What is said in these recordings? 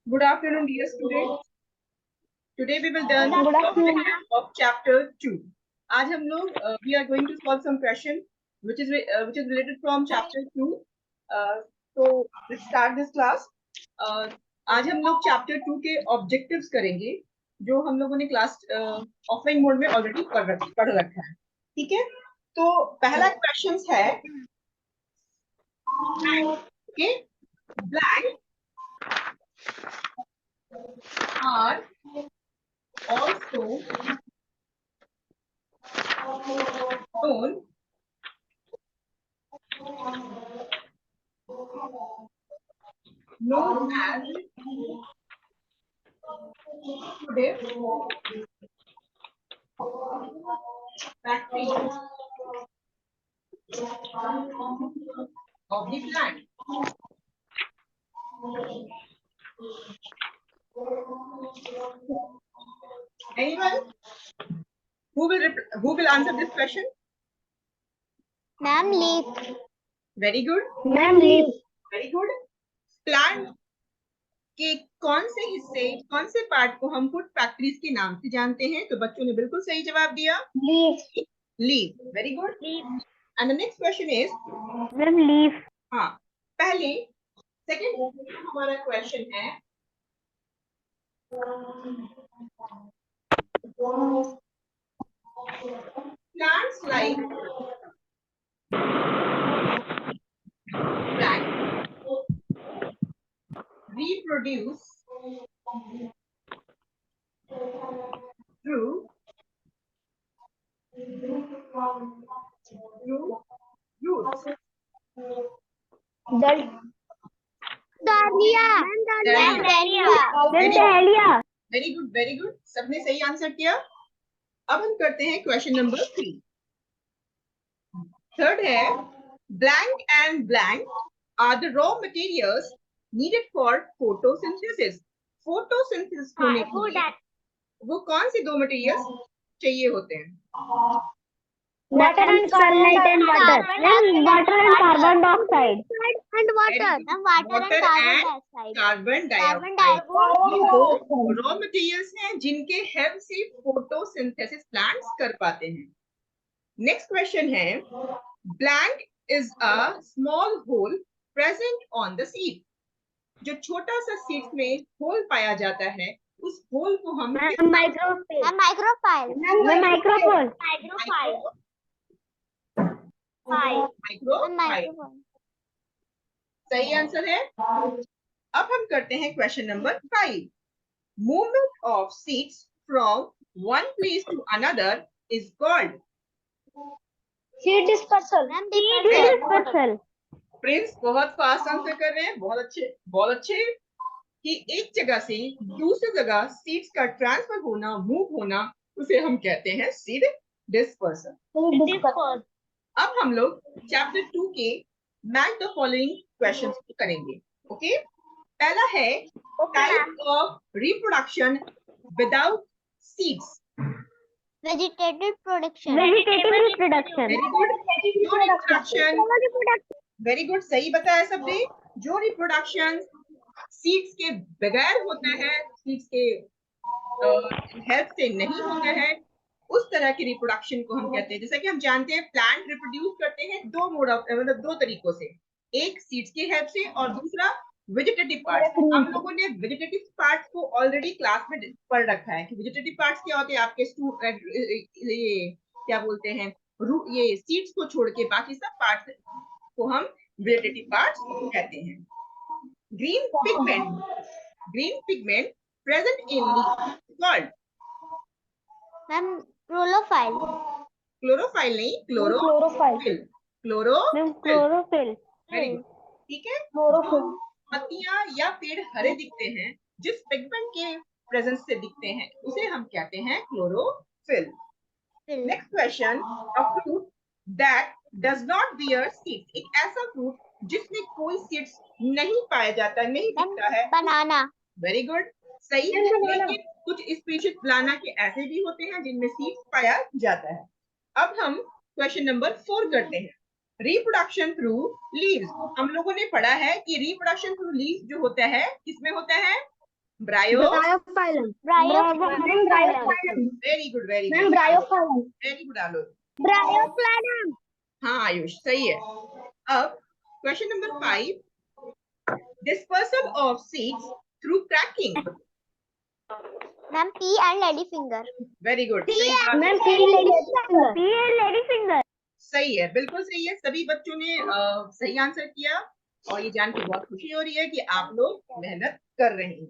Good afternoon, dear students. Today we will learn Good afternoon. of chapter 2. आज हम लोग we are going to solve some question which is related from chapter 2. So let's start this class. आज हम लोग chapter 2 के objectives करेंगे जो हम लोगों ने क्लास ऑफलाइन मोड में ऑलरेडी पढ़ रखा है. ठीक है, तो पहला क्वेश्चन है okay, blank are also known as today factory of the plant. Anyone who will answer this question? Ma'am, leaf. Very good. Ma'am, leaf. Very good. Plant के कौन से हिस्से, कौन से पार्ट को हम फूड फैक्ट्रीज के नाम से जानते हैं? तो बच्चों ने बिल्कुल सही जवाब दिया, Leaf. Leaf. Very good. And the next question is Ma'am, leaf. हाँ, पहले सेकंड हमारा क्वेश्चन है plants like plant reproduce through roots. Very good, very good. सबने सही आंसर किया. अब हम करते हैं क्वेश्चन नंबर 3. थर्ड है blank and blank are the raw materials needed for photosynthesis. Photosynthesis होने के लिए वो कौन से दो मटेरियल्स चाहिए होते हैं? Water and sunlight and water. Ma'am, water and carbon dioxide. And water. Ma'am, water and carbon dioxide. Carbon Carbon dioxide. ये dioxide. दो रॉ मटेरियल्स हैं जिनके हेल्प से फोटोसिंथेसिस प्लांट्स कर पाते हैं. नेक्स्ट क्वेश्चन है blank is a small hole present on the seed. जो छोटा सा सीड में होल पाया जाता है उस होल को हम Microphile. Microphile. माइक्रोफाइल. सही आंसर है. अब हम करते हैं question number 5. Movement of seeds from one place to another is called. Seed dispersal. Prince बहुत फास्ट आंसर कर रहे हैं. बहुत अच्छे, बहुत अच्छे. कि एक जगह से दूसरी जगह सीड्स का ट्रांसफर होना, मूव होना, उसे हम कहते हैं सीड डिस्पर्सल. अब हम लोग चैप्टर 2 के मैच द फॉलोइंग क्वेश्चंस करेंगे. ओके, पहला है type of reproduction without seeds. Vegetative reproduction. Very good. जो रिप्रोडक्शन, वेरी गुड, सही बताया सबने. जो रिप्रोडक्शन सीड्स के बगैर होता है, सीड्स के हेल्प से नहीं होता है, उस तरह की रिप्रोडक्शन को हम कहते हैं. जैसा कि हम जानते हैं प्लांट रिप्रोड्यूस करते हैं दो मोड ऑफ, मतलब दो तरीकों से. एक सीड्स की हेल्प से और दूसरा वेजिटेटिव पार्ट्स. हम लोगों ने वेजिटेटिव पार्ट्स को ऑलरेडी क्लास में पढ़ रखा है कि वेजिटेटिव पार्ट्स क्या होते हैं. आपके ये क्या बोलते हैं, ये सीड्स को छोड़ के बाकी सब पार्ट्स को हम वेजिटेटिव पार्ट्स कहते हैं. Green pigment present in leaf called. Ma'am, chlorophyll. Chlorophyll नहीं, क्लोरोफिल. Chlorophyll. Very good. ठीक है. पत्तियां या पेड़ हरे दिखते हैं, जिस पिगमेंट के प्रेजेंस से दिखते हैं उसे हम कहते हैं chlorophyll. Next question, a fruit that does not bear seeds. एक ऐसा फ्रूट जिसमें कोई सीड्स नहीं पाया जाता, नहीं दिखता है. Banana. वेरी गुड, सही है. लेकिन कुछ स्पीशीज बनाना के ऐसे भी होते हैं जिनमें सीड्स पाया जाता है. अब हम क्वेश्चन नंबर 4 करते हैं. रिप्रोडक्शन थ्रू लीव्स, हम लोगों ने पढ़ा है कि रिप्रोडक्शन थ्रू लीव्स जो होता है किसमें होता है? Bryophyllum. Very good, very good, bryophyllum. Very good Alok. Bryophyllum. हाँ आयुष, सही है। अब question number 5, dispersal of seeds through cracking. Ma'am pea and lady finger. Very good, ma'am pea lady finger. Pea and lady finger. सही है, बिल्कुल सही है। सभी बच्चों ने सही आंसर किया और ये जान के बहुत खुशी हो रही है कि आप लोग मेहनत कर रहे हैं।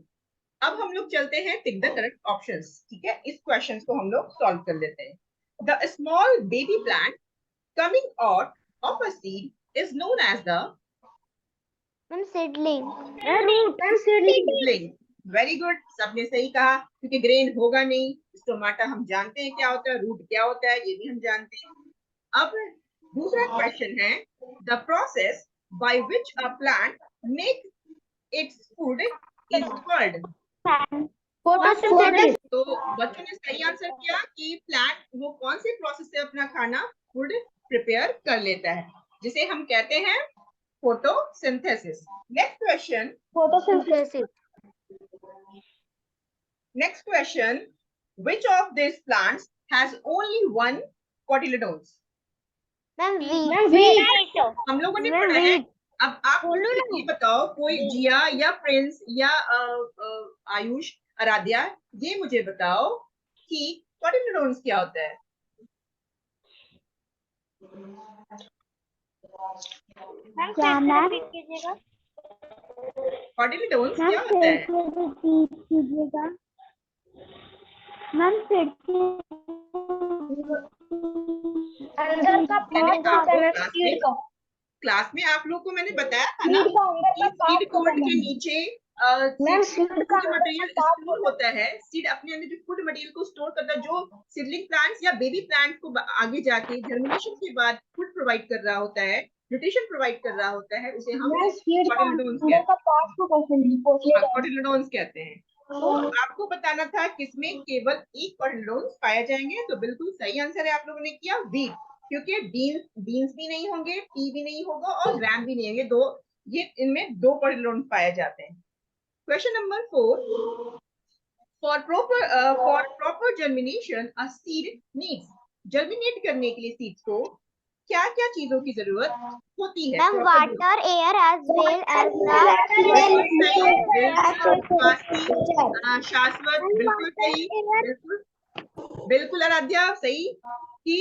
अब हम लोग चलते हैं टिक द करेक्ट ऑप्शंस। ठीक है, इस क्वेश्चन को हम लोग सॉल्व कर लेते हैं। The small baby plant coming out of a seed is known as the ma'am seedling. Seedling. Very good, सबने सही कहा, क्योंकि ग्रेन होगा नहीं। टमाटा हम जानते हैं क्या होता है, रूट क्या होता है, ये भी हम जानते हैं। अब दूसरा क्वेश्चन है, the process by which a plant make its food is called. Photosynthesis. तो बच्चों ने सही आंसर किया कि प्लांट वो कौन से प्रोसेस से अपना खाना फूड प्रिपेयर कर लेता है, जिसे हम कहते हैं photosynthesis. Next question, photosynthesis. next question, which of these plants has only one cotyledons? Ma'am wheat. हम लोगों ने पढ़ा है। अब आप मुझे ये बताओ, कोई जिया या प्रिंस या आयुष, आराध्या, ये मुझे बताओ कि कोटिलेडोन्स क्या होता है? क्या मैम? कोटिलेडोन्स क्या होता है? मैम अंदर का पार्ट होता है सीड का। क्लास में आप लोग को मैंने बताया था ना कि सीड कोड के नीचे फूड मटेरियल स्टोर होता है। सीड अपने अंदर जो फूड मटेरियल को स्टोर करता है, जो सीडलिंग प्लांट्स या बेबी प्लांट को आगे जाके जर्मिनेशन के बाद फूड प्रोवाइड कर रहा होता है, न्यूट्रिशन प्रोवाइड कर रहा होता है, उसे हम कोटिलेडोन्स कहते हैं। तो आपको बताना था किसमें केवल एक कोटिलेडोन्स पाए जाएंगे, तो बिल्कुल सही आंसर है आप लोगों ने किया वीट, क्योंकि बीन्स भी नहीं होंगे, पी भी नहीं होगा और ग्राम भी नहीं होंगे। दो, ये इनमें दो कोटिलेडोन्स पाए जाते हैं। Question number 4, for proper germination a seed needs, germinate करने के लिए सीड्स को क्या क्या चीजों की जरूरत होती है? Ma'am water, air as well as Shashwat, बिल्कुल सही, बिल्कुल आराध्या सही, कि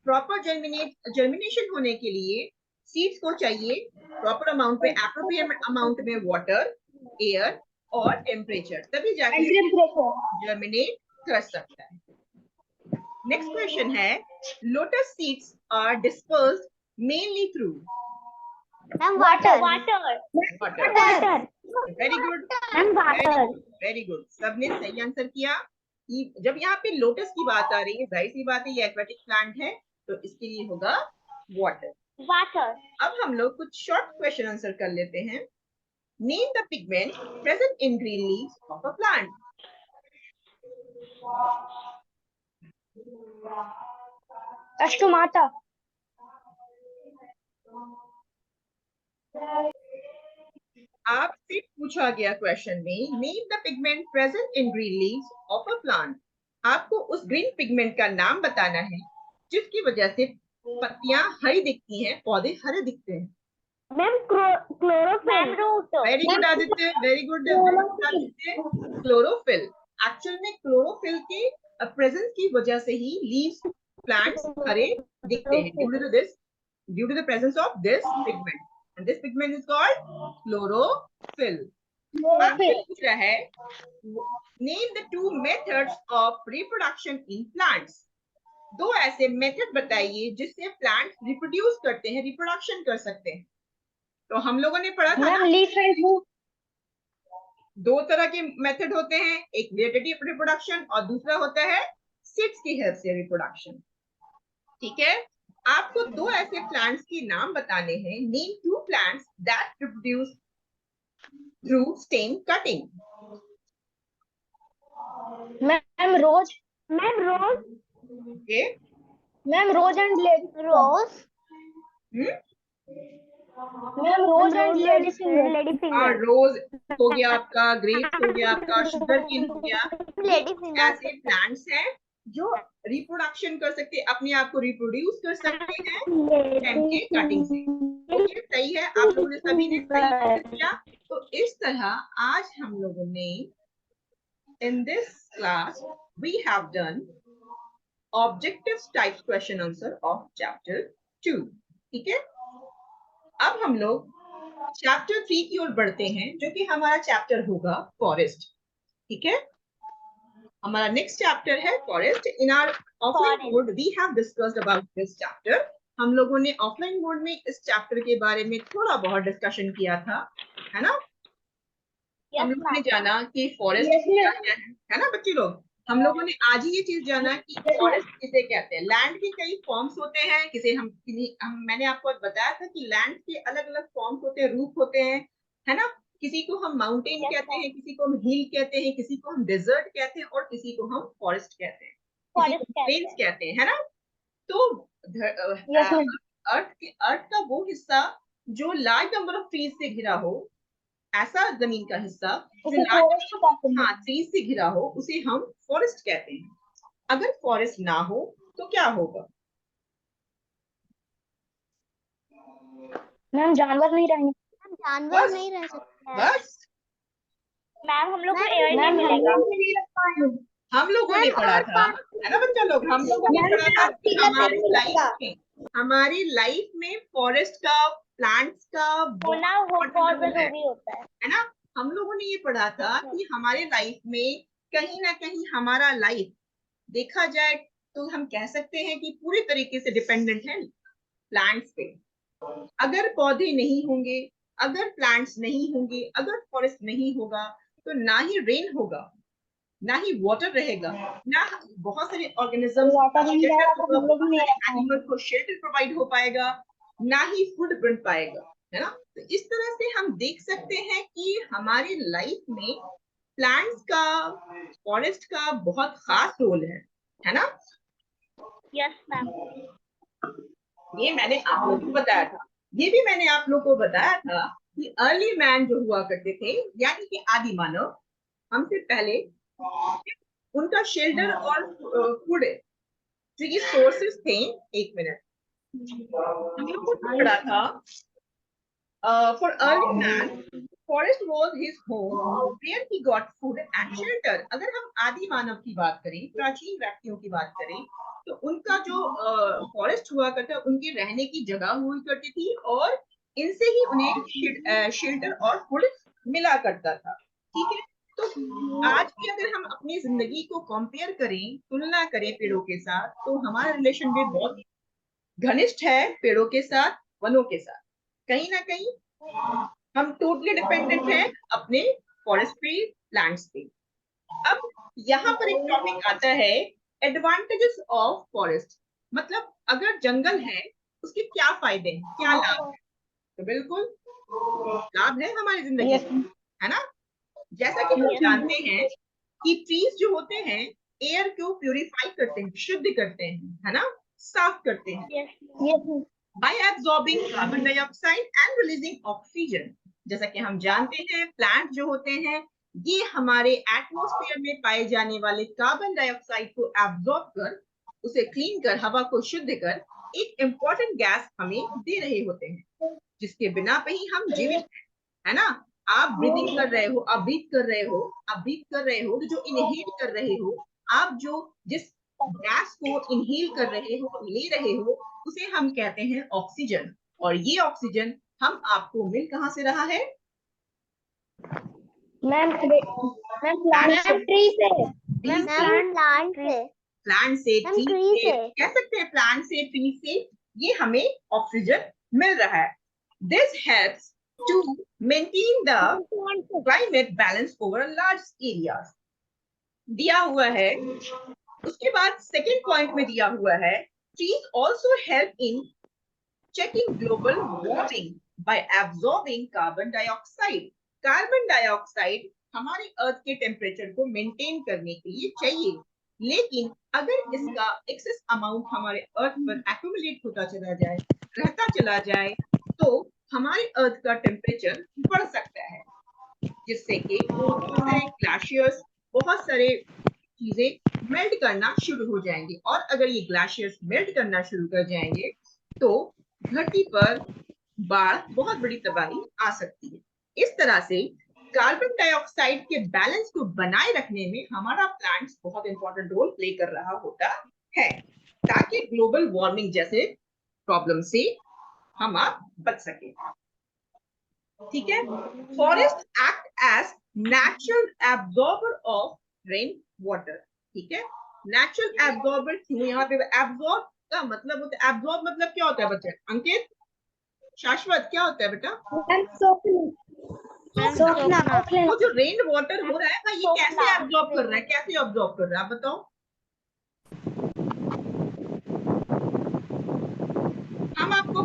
प्रॉपर जर्मिनेशन होने के लिए सीड्स को चाहिए प्रॉपर अमाउंट में, एप्रोप्रिएट अमाउंट में वाटर, एयर और टेम्परेचर, तभी जाके जर्मिनेट कर सकता है। नेक्स्ट क्वेश्चन है, lotus seeds are dispersed mainly through. Water. Very good, very good, सबने सही आंसर किया। कि जब यहाँ पे लोटस की बात आ रही है, जाहिर सी बात है ये एक्वेटिक प्लांट है, तो इसके लिए होगा वाटर। अब हम लोग कुछ शॉर्ट क्वेश्चन आंसर कर लेते हैं। Name the pigment present in green leaves of a plant. Stomata. आपसे पूछा गया क्वेश्चन में, name the pigment present in green leaves of a plant. आपको उस ग्रीन पिगमेंट का नाम बताना है जिसकी वजह से पत्तियां हरी दिखती हैं, पौधे हरे दिखते हैं। Ma'am chlorophyll. Very good Aditya, very good Aditya, chlorophyll. Actual में क्लोरोफिल के प्रेजेंस की वजह से ही लीव्स, प्लांट्स हरे दिखते हैं, due to the presence of this pigment, and this pigment is called chlorophyll. आपसे पूछ रहा है, name the two methods of reproduction in plants. दो ऐसे मेथड बताइए जिससे प्लांट्स रिप्रोड्यूस करते हैं, रिप्रोडक्शन कर सकते हैं। तो हम लोगों ने पढ़ा था ना, लीफ एंड रूट। दो तरह के मेथड होते हैं, एक वेजिटेटिव रिप्रोडक्शन और दूसरा होता है सीड्स की हेल्प से रिप्रोडक्शन। ठीक है, आपको दो ऐसे प्लांट्स के नाम बताने हैं। Name two plants that reproduce through stem cutting. Ma'am rose. Okay, ma'am rose and lady rose. Ma'am rose and lady finger. Rose हो गया आपका, ग्रेप्स हो गया आपका, शुगर केन हो गया। लेडी फिंगर ऐसे प्लांट्स हैं जो रिप्रोडक्शन कर सकते हैं, अपने आप को रिप्रोड्यूस कर सकते हैं स्टेम के कटिंग से। ओके, सही है, आप लोगों ने सभी ने सही आंसर किया। तो इस तरह आज हम लोगों ने in this class we have done objective type question answer of chapter 2। ठीक है, अब हम लोग चैप्टर 3 की ओर बढ़ते हैं, जो कि हमारा चैप्टर होगा फॉरेस्ट। ठीक है, हमारा नेक्स्ट चैप्टर है forest. In our offline mode we have discussed about this chapter. हम लोगों ने ऑफलाइन मोड में इस चैप्टर के बारे में थोड़ा बहुत डिस्कशन किया था, है ना। हम लोगों ने जाना कि फॉरेस्ट क्या है ना बच्चे लोग। हम लोगों ने आज ही ये चीज जाना कि फॉरेस्ट किसे कहते हैं। लैंड के कई फॉर्म्स होते हैं, किसे मैंने आपको बताया था कि लैंड के अलग अलग फॉर्म्स होते हैं, रूप होते हैं, है ना। किसी को हम माउंटेन कहते हैं, किसी को हम हिल कहते हैं, किसी को हम डेजर्ट कहते हैं, और किसी को हम फॉरेस्ट कहते हैं, किसी को प्लेन्स कहते हैं, है ना। तो अर्थ का वो हिस्सा जो लार्ज नंबर ऑफ ट्रीज से घिरा हो, ऐसा जमीन का हिस्सा जो ट्रीज से घिरा हो, उसे हम फॉरेस्ट कहते हैं। अगर फॉरेस्ट ना हो तो क्या होगा? मैम जानवर नहीं रहेंगे। जानवर नहीं रह सकते। बस मैम हम लोग को एयर नहीं मिलेगा। हम लोगों ने पढ़ा था, है ना बच्चा लोग, हम लोगों ने पढ़ा था कि हमारी लाइफ में फॉरेस्ट का, प्लांट्स का बहुत होता है ना। हम लोगों ने ये पढ़ा था कि हमारे लाइफ में कहीं ना कहीं हमारा लाइफ देखा जाए तो हम कह सकते हैं कि पूरी तरीके से डिपेंडेंट है प्लांट्स पे। अगर पौधे नहीं होंगे, अगर प्लांट्स नहीं होंगे, अगर फॉरेस्ट नहीं होगा, तो ना ही रेन होगा, ना ही वाटर रहेगा, ना बहुत सारे ऑर्गेनिजम्स, एनिमल को शेल्टर प्रोवाइड हो पाएगा, ना ही फूड बन पाएगा, है ना। तो इस तरह से हम देख सकते हैं कि हमारी लाइफ में प्लांट्स का, फॉरेस्ट का बहुत खास रोल है ना। Yes ma'am. ये मैंने आप लोगों को बताया था। ये भी मैंने आप लोगों को बताया था कि अर्ली मैन जो हुआ करते थे, यानी कि आदि मानव, हमसे पहले उनका शेल्टर और फूड जो ये सोर्सेस थे। एक मिनट, हम लोग को पढ़ा था for early man forest was his home where he got food and shelter. अगर हम आदि मानव की बात करें, प्राचीन व्यक्तियों की बात करें, तो उनका जो फॉरेस्ट हुआ करता, उनके रहने की जगह हुई करती थी, और इनसे ही उन्हें शेल्टर और फूड मिला करता था। ठीक है, तो आज भी अगर हम अपनी जिंदगी को कंपेयर करें, तुलना करें पेड़ों के साथ, तो हमारा रिलेशन भी बहुत घनिष्ठ है पेड़ों के साथ, वनों के साथ। कहीं ना कहीं हम टोटली डिपेंडेंट हैं अपने फॉरेस्ट पे, प्लांट्स पे। अब यहाँ पर एक टॉपिक आता है, एडवांटेजेस ऑफ फॉरेस्ट। मतलब अगर जंगल है, उसके क्या फायदे हैं, क्या लाभ है? तो बिल्कुल लाभ है हमारी जिंदगी में, है ना। जैसा कि हम जानते हैं कि ट्रीज जो होते हैं एयर को प्यूरिफाई करते हैं, शुद्ध करते हैं, है ना, साफ करते हैं by absorbing carbon dioxide and releasing oxygen. जैसा कि हम जानते हैं प्लांट जो होते हैं, ये हमारे एटमॉस्फेयर में पाए जाने वाले कार्बन डाइऑक्साइड को एब्सॉर्ब कर, उसे क्लीन कर, हवा को शुद्ध कर एक इंपॉर्टेंट गैस हमें दे रहे होते हैं, जिसके बिना पे ही हम जीवित है ना। आप ब्रीदिंग कर रहे हो, आप ब्रीथ कर रहे हो, आप ब्रीथ कर रहे हो, तो जो इनहेल कर रहे हो, आप जो जिस गैस को इनहेल कर रहे हो, ले रहे हो, उसे हम कहते हैं ऑक्सीजन। और ये ऑक्सीजन हम आपको मिल कहां से रहा है? मैम ट्री से। प्लांट से, ट्री से, कह सकते हैं प्लांट से, ट्री से ये हमें ऑक्सीजन मिल रहा है। This helps to maintain the climate balance over large areas। दिया हुआ है। उसके बाद सेकेंड पॉइंट में दिया हुआ है, trees also help in checking global warming by absorbing carbon dioxide। Carbon dioxide हमारे अर्थ के टेम्परेचर को मेंटेन करने के लिए चाहिए, लेकिन अगर इसका एक्सेस अमाउंट हमारे अर्थ पर एक्यूमुलेट होता चला जाए, रहता चला जाए, तो हमारे अर्थ का टेम्परेचर बढ़ सकता है, जिससे कि बहुत सारे ग्लेशियर्स, बहुत सारे चीजें मेल्ट करना शुरू हो जाएंगे। और अगर ये ग्लेशियर्स मेल्ट करना शुरू कर जाएंगे तो धरती पर बाढ़, बहुत बड़ी तबाही आ सकती है। इस तरह से कार्बन डाइऑक्साइड के बैलेंस को बनाए रखने में हमारा प्लांट्स बहुत इंपॉर्टेंट रोल प्ले कर रहा होता है, ताकि ग्लोबल वार्मिंग जैसे प्रॉब्लम से हम आप बच सके। ठीक है। Forest act as natural absorber of rain water. ठीक है, नेचुरल एब्जॉर्बर क्यों? यहाँ पे एब्जॉर्ब का मतलब होता है, एब्जॉर्ब मतलब क्या होता है बच्चे? अंकित, शाश्वत, क्या होता है बेटा? तो जो रेन वाटर हो रहा है ना, ये कैसे एब्जॉर्ब कर रहा है? कैसे एब्जॉर्ब कर रहा है, आप बताओ। हम आपको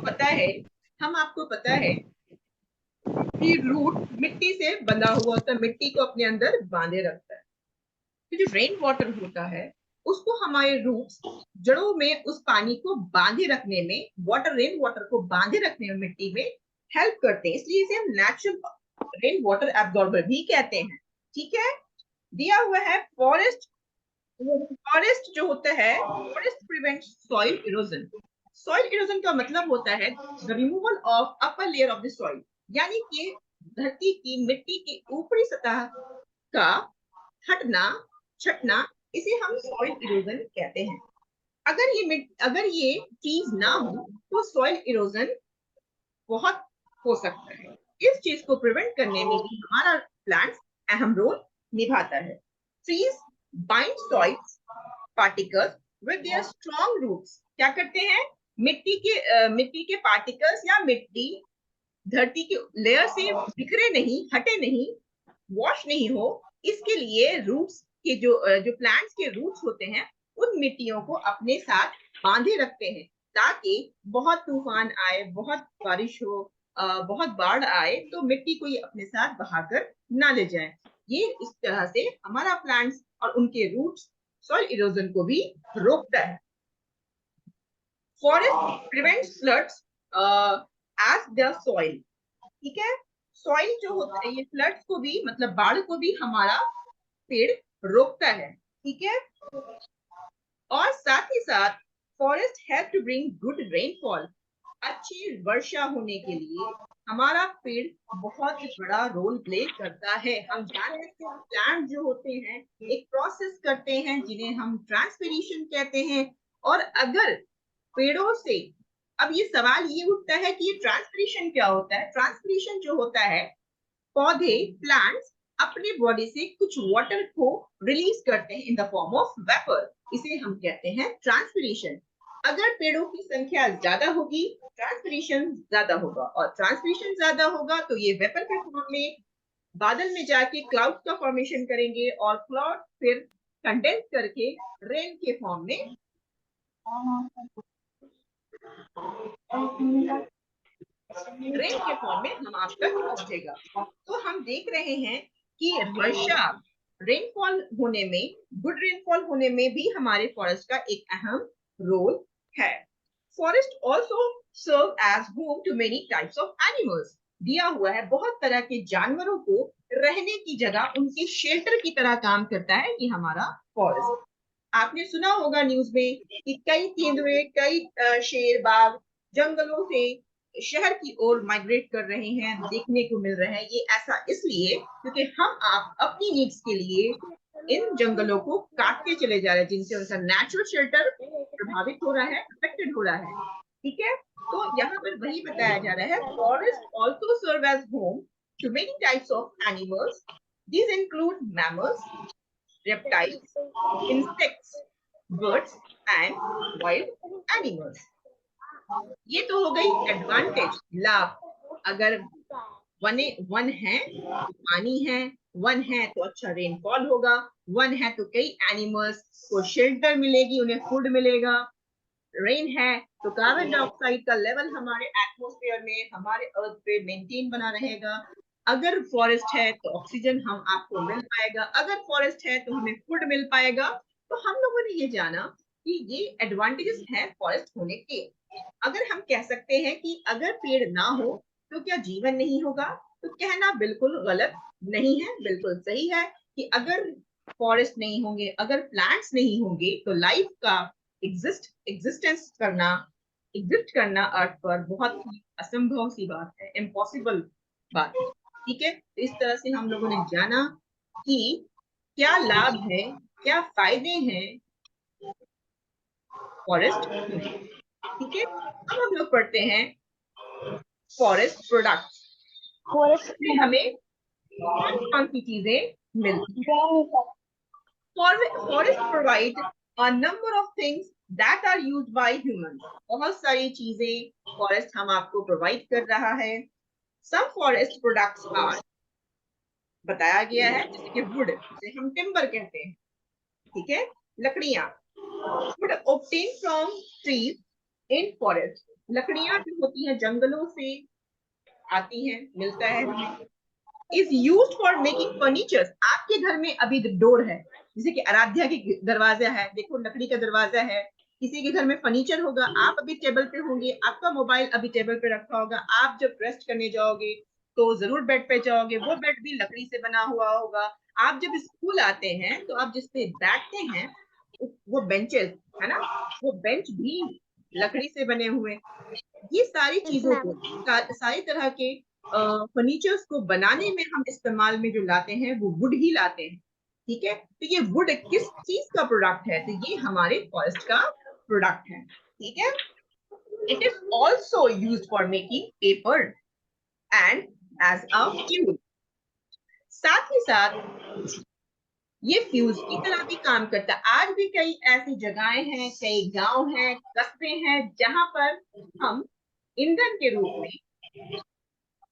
पता है कि रूट मिट्टी से बंधा हुआ होता है, मिट्टी को अपने अंदर बांधे रखता है। तो जो रेन वाटर होता है उसको हमारे रूट्स जड़ों में उस पानी को बांधे रखने में, रेन वाटर को बांधे रखने में मिट्टी में हेल्प करते हैं, इसलिए इसे हम नेचुरल रेन वाटर एब्जॉर्बर भी कहते हैं। ठीक है। दिया हुआ है फॉरेस्ट जो होता है, forest prevent soil erosion. Soil erosion का मतलब होता है the removal of upper layer of the soil, यानी कि धरती की मिट्टी की ऊपरी सतह का हटना, छटना, इसे हम सॉइल इरोजन कहते हैं। अगर ये चीज ना हो तो सॉइल इरोजन बहुत हो सकता है। इस चीज को प्रिवेंट करने में भी हमारा प्लांट्स अहम रोल निभाता है। Trees bind soil particles with their strong roots. क्या करते हैं? मिट्टी के पार्टिकल्स या मिट्टी धरती के लेयर से बिखरे नहीं, हटे नहीं, वॉश नहीं हो, इसके लिए रूट्स के जो प्लांट्स के रूट्स होते हैं उन मिट्टियों को अपने साथ बांधे रखते हैं, ताकि बहुत तूफान आए, बहुत बारिश हो, बहुत बाढ़ आए तो मिट्टी को ये अपने साथ बहाकर ना ले जाए। ये इस तरह से हमारा प्लांट्स और उनके रूट्स सॉइल इरोजन को भी रोकता है। Forest prevents floods as the soil. ठीक है, सॉइल जो होता है, ये फ्लड्स को भी, मतलब बाढ़ को भी हमारा पेड़ रोकता है। ठीक है। और साथ ही साथ forest help to bring good rainfall. अच्छी वर्षा होने के लिए हमारा पेड़ बहुत बड़ा रोल प्ले करता है। हम जानते हैं प्लांट जो होते हैं एक प्रोसेस करते हैं जिन्हें हम ट्रांसपिरेशन कहते हैं। और अगर पेड़ों से, अब ये सवाल ये उठता है कि ये ट्रांसपिरेशन क्या होता है? ट्रांसपिरेशन जो होता है, पौधे, प्लांट्स अपने बॉडी से कुछ वाटर को रिलीज करते हैं in the form of vapour, इसे हम कहते हैं ट्रांसपिरेशन। अगर पेड़ों की संख्या ज्यादा होगी, ट्रांसपिरेशन ज्यादा होगा, और ट्रांसपिरेशन ज्यादा होगा तो ये वेपर के फॉर्म में बादल में जाके क्लाउड का फॉर्मेशन करेंगे, और क्लाउड फिर कंडेंस करके रेन के फॉर्म में हम आप तक पहुंचेगा। तो हम देख रहे हैं कि वर्षा, रेनफॉल होने में, गुड रेनफॉल होने में भी हमारे फॉरेस्ट का एक अहम रोल है। Forest also serve as home to many types of animals. दिया हुआ है बहुत तरह के जानवरों को रहने की जगह, उनके शेल्टर की तरह काम करता है ये हमारा फॉरेस्ट। आपने सुना होगा न्यूज में कि कई तेंदुए, कई शेर, बाघ जंगलों से शहर की ओर माइग्रेट कर रहे हैं, देखने को मिल रहा है। ये ऐसा इसलिए क्योंकि हम आप अपनी नीड्स के लिए इन जंगलों को काटते चले जा रहे हैं, जिनसे उनका नेचुरल शेल्टर प्रभावित हो रहा है, अफेक्टेड हो रहा है। ठीक है। तो यहाँ पर वही बताया जा रहा है, forest also serve as home to many types of animals. These include mammals, reptiles, insects, birds and wild animals. ये तो हो गई एडवांटेज, लाभ। अगर वन है तो पानी है, वन है तो अच्छा रेनफॉल होगा, वन है तो कई एनिमल्स को शेल्टर मिलेगी, उन्हें फूड मिलेगा। रेन है तो कार्बन डाइऑक्साइड का लेवल हमारे एटमॉस्फेयर में, हमारे अर्थ पे मेंटेन बना रहेगा। अगर फॉरेस्ट है तो ऑक्सीजन हम आपको मिल पाएगा, अगर फॉरेस्ट है तो हमें फूड मिल पाएगा। तो हम लोगों ने ये जाना कि ये एडवांटेजेस है फॉरेस्ट होने के। अगर हम कह सकते हैं कि अगर पेड़ ना हो तो क्या जीवन नहीं होगा, तो कहना बिल्कुल गलत नहीं है, बिल्कुल सही है कि अगर फॉरेस्ट नहीं होंगे, अगर प्लांट्स नहीं होंगे तो लाइफ का एग्जिस्ट करना अर्थ पर बहुत ही असंभव सी बात है, इम्पॉसिबल बात है। ठीक है, तो इस तरह से हम लोगों ने जाना कि क्या लाभ है, क्या फायदे हैं फॉरेस्ट होने। ठीक है, अब हम लोग पढ़ते हैं फॉरेस्ट प्रोडक्ट्स। फॉरेस्ट में हमें कौन कौन सी चीजें मिलती हैं। Forest provide a number of things that are used by human. बहुत सारी चीजें फॉरेस्ट हम आपको प्रोवाइड कर रहा है। सम फॉरेस्ट प्रोडक्ट्स आर, बताया गया है, जैसे कि वुड, जिसे हम टिम्बर कहते हैं। ठीक है, लकड़ियां, would obtain from trees in forest. लकड़ियां जो होती हैं जंगलों से आती हैं, मिलता है हमें। Is used for making furniture. आपके घर में अभी डोर है, जैसे कि आराध्या की दरवाजा है, देखो लकड़ी का दरवाजा है। किसी के घर में फर्नीचर होगा, आप अभी टेबल पे होंगे, आपका मोबाइल अभी टेबल पे रखा होगा, आप जब रेस्ट करने जाओगे तो जरूर बेड पे जाओगे, वो बेड भी लकड़ी से बना हुआ होगा। आप जब स्कूल आते हैं तो आप जिस पे बैठते हैं, वो बेंचेस है ना, वो बेंच भी लकड़ी से बने हुए। ये सारी चीजों को, सारी तरह के फर्नीचर्स को बनाने में हम इस्तेमाल में जो लाते हैं वो वुड ही लाते हैं। ठीक है, तो ये वुड किस चीज का प्रोडक्ट है, तो ये हमारे फॉरेस्ट का प्रोडक्ट है। ठीक है, it is also use for making paper and as a fuel. साथ ही साथ ये फ्यूज की तरह भी काम करता है। आज भी कई ऐसी जगहें हैं, कई गांव हैं, कस्बे हैं, जहां पर हम ईंधन के रूप में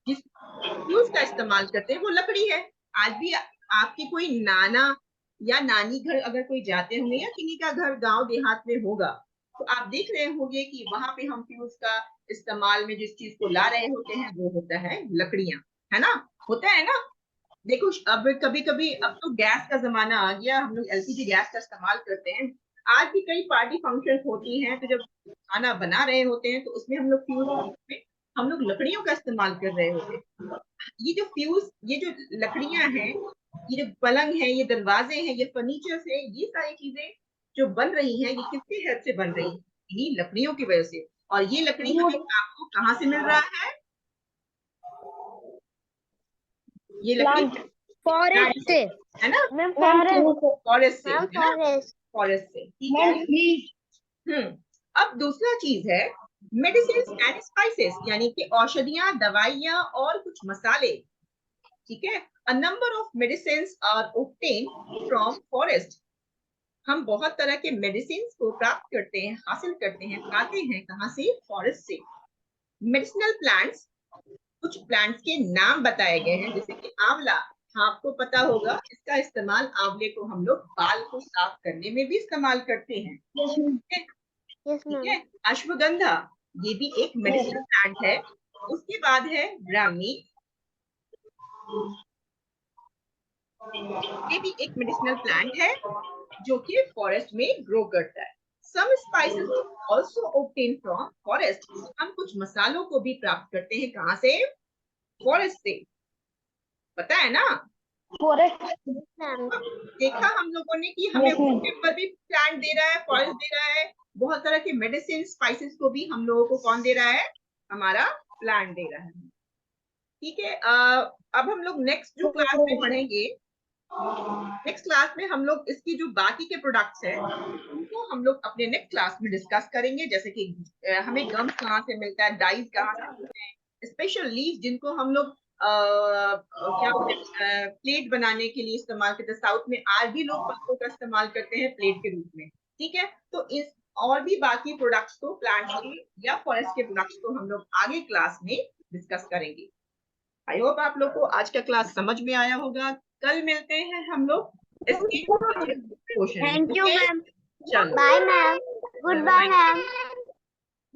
जिस फ्यूज का इस्तेमाल करते हैं वो लकड़ी है। आज भी आपके कोई नाना या नानी घर अगर कोई जाते होंगे, या किन्हीं का घर गांव देहात में होगा, तो आप देख रहे होंगे कि वहां पे हम फ्यूज का इस्तेमाल में जिस चीज को ला रहे होते हैं वो होता है लकड़ियां, है ना, होता है ना। देखो अब कभी कभी, अब तो गैस का जमाना आ गया, हम लोग एलपीजी गैस का इस्तेमाल करते हैं। आज भी कई पार्टी फंक्शन होती हैं, तो जब खाना बना रहे होते हैं तो उसमें हम लोग फ्यूज में हम लोग लकड़ियों का इस्तेमाल कर रहे होते हैं। ये जो फ्यूज, ये जो लकड़ियां हैं, ये जो पलंग है, ये दरवाजे हैं, ये फर्नीचर है, ये सारी चीजें जो बन रही हैं, ये किसकी हेल्प से बन रही है, इन्हीं लकड़ियों की वजह से। और ये लकड़ी हमें आपको कहाँ से मिल रहा है, ये लकड़ी फॉरेस्ट से, है ना, मैम फॉरेस्ट, फॉरेस्ट से, मैम है ना, फॉरेस्ट, फॉरेस्ट से। ठीक है, अब दूसरा चीज है मेडिसिन एंड स्पाइसेस, यानी कि औषधियां, दवाइयां और कुछ मसाले। ठीक है, a number of medicine are obtain from forest. हम बहुत तरह के मेडिसिन को प्राप्त करते हैं, हासिल करते हैं, पाते हैं कहाँ से, फॉरेस्ट से। मेडिसिनल प्लांट्स, कुछ प्लांट्स के नाम बताए गए हैं, जैसे कि आंवला। हाँ, आपको पता होगा इसका इस्तेमाल, आंवले को हम लोग बाल को साफ करने में भी इस्तेमाल करते हैं। ठीक है, अश्वगंधा, ये भी एक मेडिसिनल प्लांट है। उसके बाद है ब्राह्मी, ये भी एक मेडिसिनल प्लांट है जो कि फॉरेस्ट में ग्रो करता है। Some spices also obtain from forest. हम कुछ मसालों को भी प्राप्त करते हैं कहाँ से, फॉरेस्ट से, पता है ना। फॉरेस्ट, देखा हम लोगों ने कि हमें वुड टिम्बर भी प्लांट दे रहा है, फॉरेस्ट दे रहा है, बहुत तरह के मेडिसिन स्पाइसेस को भी हम लोगों को कौन दे रहा है, हमारा प्लांट दे रहा है। ठीक है, अब हम लोग नेक्स्ट जो क्लास में पढ़ेंगे, नेक्स्ट क्लास में हम लोग इसकी जो बाकी के प्रोडक्ट्स हैं उनको हम लोग अपने नेक्स्ट क्लास में डिस्कस करेंगे, जैसे कि हमें गम्स कहाँ से मिलता है, डाइज कहाँ से मिलते हैं, स्पेशल लीव्स जिनको हम लोग क्या बोलते हैं, प्लेट बनाने के लिए इस्तेमाल करते हैं। साउथ में आज भी लोग पत्तों का इस्तेमाल करते हैं प्लेट के रूप में। ठीक है, तो इस और भी बाकी प्रोडक्ट्स को, प्लांट्स के या फॉरेस्ट के प्रोडक्ट्स को हम लोग आगे क्लास में डिस्कस करेंगे। आई होप आप लोग को आज का क्लास समझ में आया होगा। कल मिलते हैं हम लोग इसके क्वेश्चन में। थैंक यू ओके, मैम, चलो, bye ma'am, good bye ma'am.